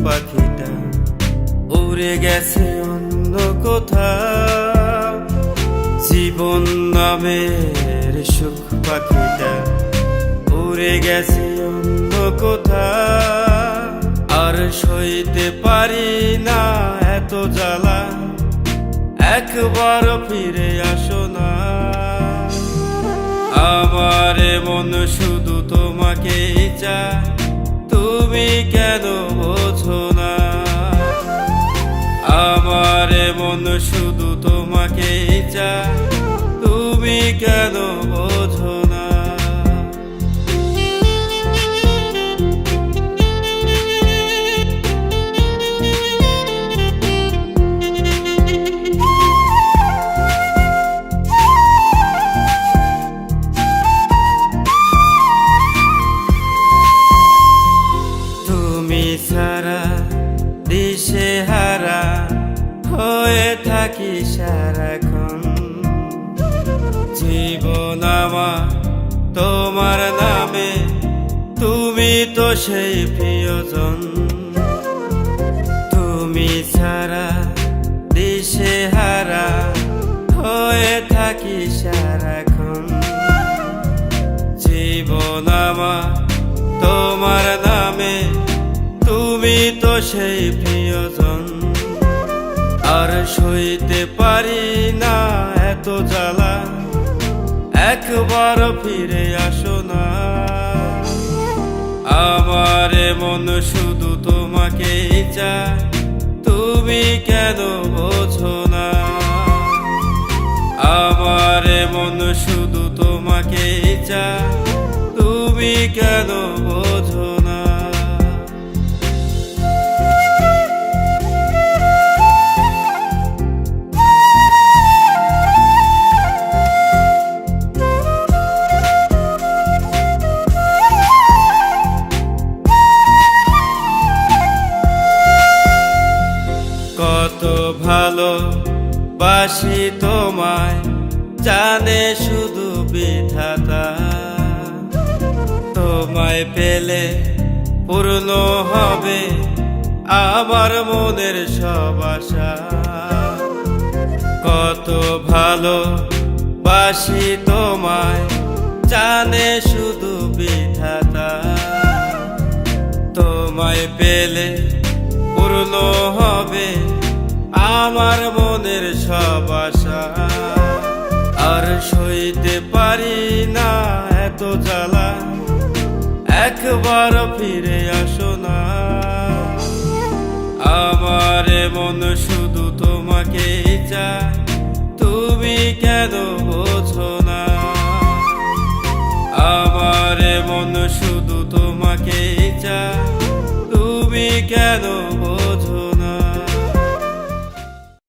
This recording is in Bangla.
পাখিটা উড়ে গেছে অন্য কোথাও। জীবন নামের সুখ পাখিটা উড়ে গেছে অন্য কোথাও। আর সইতে পারি না এত জ্বালা, একবার ফিরে আসো না। আমার মন শুধু তোমাকেই চায়, তুমি কেন বোঝো না? আমার মন শুধু তোমাকেই চায়, তুমি কেন বোঝো না? সারা দিশেহারা হয়ে থাকি সারাক্ষণ। জীবন আমার তোমার নামে, তুমি তো সেই প্রিয়জন। তুমি ছাড়া দিশেহারা হয়ে থাকি সারাক্ষণ। জীবন আমার তোমার নামে, তুমি তো সেই প্রিয়জন। আর সইতে পারি না এত জ্বালা, একবার ফিরে আসো না। আমার মন শুধু তোমাকেই চায়, তুমি কেন বোঝো না? আমার মন শুধু তোমাকেই চায়, তুমি কেন বোঝো না? কত ভালো বাসি তোমায়, জানে শুধু বিধাতা। তোমায় পেলে পূর্ণ হবে আমার মনের সব আশা। কত ভালো বাসি তোমায়, জানে শুধু বিধাতা। তোমায় পেলে পূর্ণ হবে আমার মনের সব আশা। আর সইতে পারি না এত জ্বালা, একবার ফিরে আসো না। আমার মন শুধু তোমাকেই চায়, তুমি কেন বোঝো না? আমার মন শুধু তোমাকেই চায়, তুমি কেন